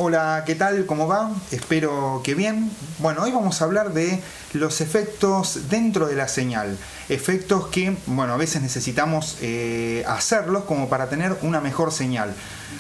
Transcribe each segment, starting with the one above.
Hola, ¿qué tal? ¿Cómo va? Espero que bien. Bueno, hoy vamos a hablar de los efectos dentro de la señal. Efectos que, bueno, a veces necesitamos hacerlos como para tener una mejor señal.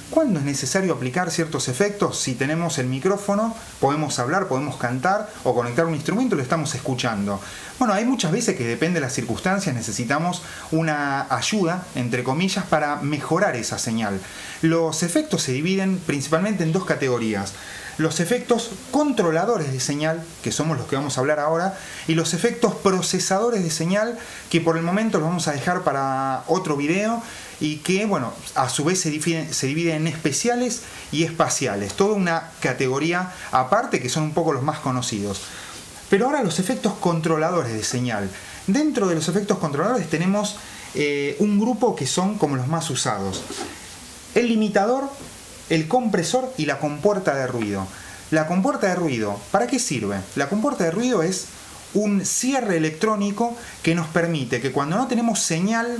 ¿Cuándo es necesario aplicar ciertos efectos? Si tenemos el micrófono, podemos hablar, podemos cantar o conectar un instrumento y lo estamos escuchando. Bueno, hay muchas veces que depende de las circunstancias, necesitamos una ayuda, entre comillas, para mejorar esa señal. Los efectos se dividen principalmente en dos categorías. Los efectos controladores de señal, que somos los que vamos a hablar ahora, y los efectos procesadores de señal, que por el momento los vamos a dejar para otro video, y que, bueno, a su vez se divide en especiales y espaciales. Toda una categoría aparte que son un poco los más conocidos. Pero ahora los efectos controladores de señal. Dentro de los efectos controladores tenemos un grupo que son como los más usados. El limitador, el compresor y la compuerta de ruido. La compuerta de ruido, ¿para qué sirve? La compuerta de ruido es un cierre electrónico que nos permite que cuando no tenemos señal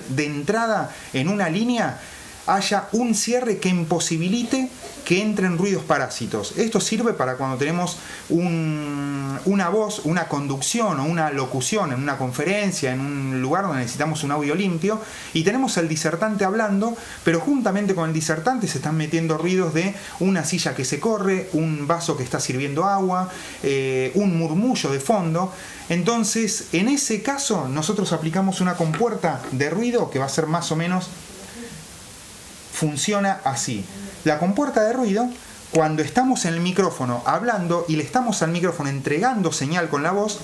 de entrada en una línea, haya un cierre que imposibilite que entren ruidos parásitos. Esto sirve para cuando tenemos una voz, una conducción o una locución en una conferencia, en un lugar donde necesitamos un audio limpio, y tenemos al disertante hablando, pero juntamente con el disertante se están metiendo ruidos de una silla que se corre, un vaso que está sirviendo agua, un murmullo de fondo. Entonces, en ese caso, nosotros aplicamos una compuerta de ruido que va a ser más o menos... Funciona así. La compuerta de ruido, cuando estamos en el micrófono hablando y le estamos al micrófono entregando señal con la voz,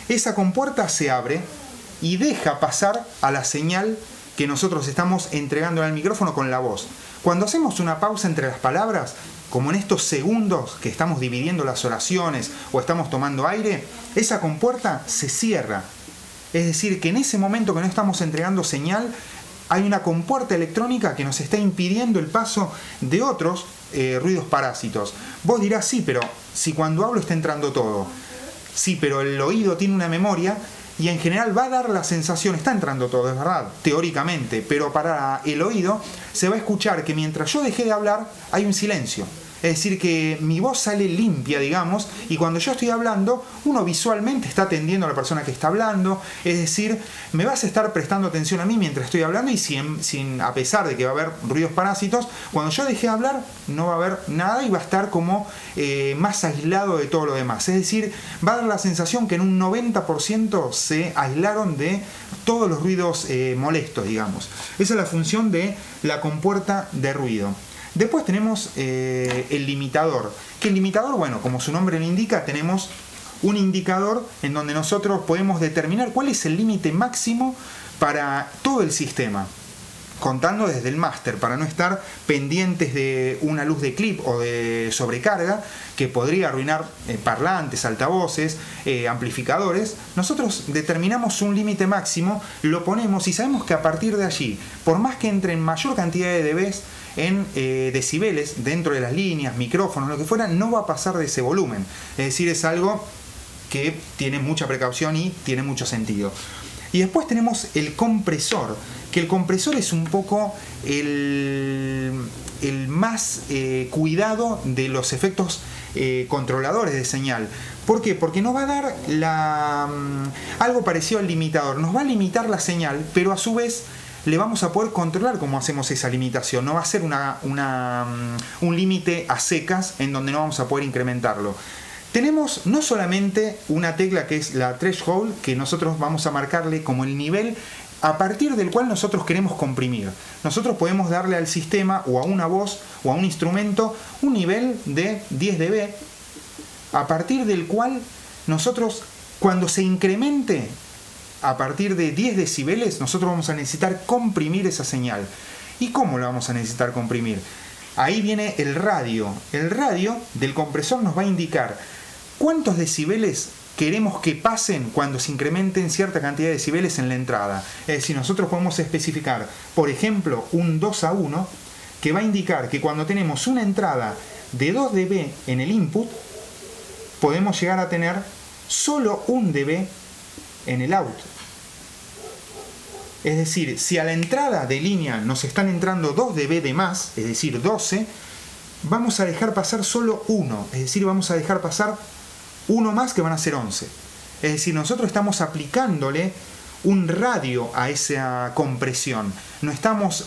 esa compuerta se abre y deja pasar a la señal que nosotros estamos entregando al micrófono con la voz. Cuando hacemos una pausa entre las palabras, como en estos segundos que estamos dividiendo las oraciones o estamos tomando aire, esa compuerta se cierra. Es decir, que en ese momento que no estamos entregando señal, hay una compuerta electrónica que nos está impidiendo el paso de otros ruidos parásitos. Vos dirás, sí, pero si cuando hablo está entrando todo. Sí, pero el oído tiene una memoria y en general va a dar la sensación, está entrando todo, es verdad, teóricamente, pero para el oído se va a escuchar que mientras yo dejé de hablar hay un silencio. Es decir, que mi voz sale limpia, digamos, y cuando yo estoy hablando, uno visualmente está atendiendo a la persona que está hablando. Es decir, me vas a estar prestando atención a mí mientras estoy hablando y a pesar de que va a haber ruidos parásitos, cuando yo dejé de hablar no va a haber nada y va a estar como más aislado de todo lo demás. Es decir, va a dar la sensación que en un 90% se aislaron de todos los ruidos molestos, digamos. Esa es la función de la compuerta de ruido. Después tenemos el limitador, que el limitador, bueno, como su nombre lo indica, tenemos un indicador en donde nosotros podemos determinar cuál es el límite máximo para todo el sistema, contando desde el máster, para no estar pendientes de una luz de clip o de sobrecarga que podría arruinar parlantes, altavoces, amplificadores. Nosotros determinamos un límite máximo, lo ponemos y sabemos que a partir de allí, por más que entre en mayor cantidad de dBs, en decibeles dentro de las líneas, micrófonos, lo que fuera, no va a pasar de ese volumen. Es decir, es algo que tiene mucha precaución y tiene mucho sentido. Y después tenemos el compresor, que el compresor es un poco el más cuidado de los efectos controladores de señal. ¿Por qué? Porque nos va a dar algo parecido al limitador. Nos va a limitar la señal, pero a su vez le vamos a poder controlar cómo hacemos esa limitación. No va a ser un límite a secas en donde no vamos a poder incrementarlo. Tenemos no solamente una tecla que es la threshold, que nosotros vamos a marcarle como el nivel a partir del cual nosotros queremos comprimir. Nosotros podemos darle al sistema o a una voz o a un instrumento un nivel de 10 dB a partir del cual nosotros, cuando se incremente a partir de 10 decibeles, nosotros vamos a necesitar comprimir esa señal. ¿Y cómo la vamos a necesitar comprimir? Ahí viene el radio. El radio del compresor nos va a indicar cuántos decibeles queremos que pasen cuando se incrementen cierta cantidad de decibeles en la entrada. Es decir, nosotros podemos especificar, por ejemplo, un 2:1, que va a indicar que cuando tenemos una entrada de 2 dB en el input, podemos llegar a tener solo 1 dB en el out. Es decir, si a la entrada de línea nos están entrando 2 dB de más, es decir, 12, vamos a dejar pasar solo uno, es decir, vamos a dejar pasar uno más que van a ser 11. Es decir, nosotros estamos aplicándole un radio a esa compresión. No estamos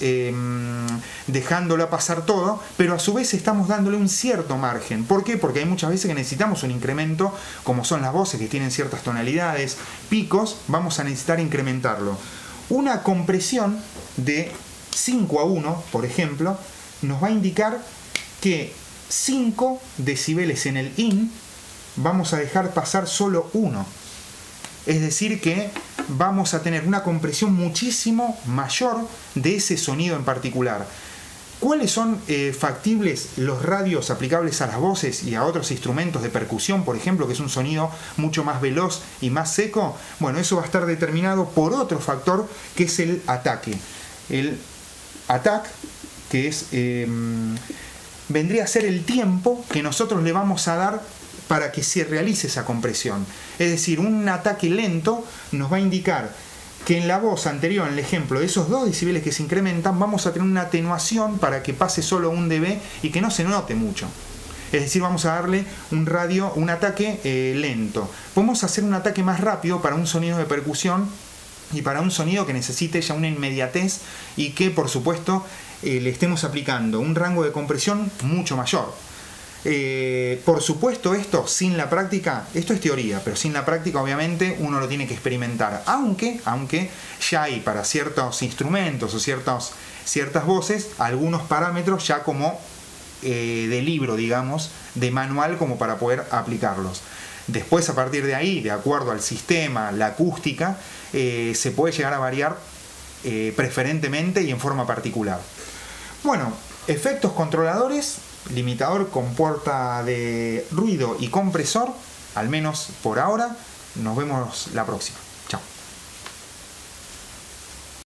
dejándola pasar todo, pero a su vez estamos dándole un cierto margen. ¿Por qué? Porque hay muchas veces que necesitamos un incremento, como son las voces que tienen ciertas tonalidades, picos, vamos a necesitar incrementarlo. Una compresión de 5 a 1, por ejemplo, nos va a indicar que 5 decibeles en el in vamos a dejar pasar solo 1. Es decir que vamos a tener una compresión muchísimo mayor de ese sonido en particular. ¿Cuáles son factibles los radios aplicables a las voces y a otros instrumentos de percusión, por ejemplo, que es un sonido mucho más veloz y más seco? Bueno, eso va a estar determinado por otro factor que es el ataque. El ataque, que es vendría a ser el tiempo que nosotros le vamos a dar para que se realice esa compresión. Es decir, un ataque lento nos va a indicar que en la voz anterior, en el ejemplo de esos 2 decibeles que se incrementan, vamos a tener una atenuación para que pase solo 1 dB y que no se note mucho. Es decir, vamos a darle un ataque lento. Podemos hacer un ataque más rápido para un sonido de percusión y para un sonido que necesite ya una inmediatez y que, por supuesto, le estemos aplicando un rango de compresión mucho mayor. Por supuesto, esto sin la práctica, esto es teoría, pero sin la práctica obviamente uno lo tiene que experimentar, aunque ya hay para ciertos instrumentos o ciertas voces algunos parámetros ya como de libro, digamos, de manual, como para poder aplicarlos. Después, a partir de ahí, de acuerdo al sistema, la acústica, se puede llegar a variar preferentemente y en forma particular. Bueno, efectos controladores: limitador, compuerta de ruido y compresor, al menos por ahora. Nos vemos la próxima.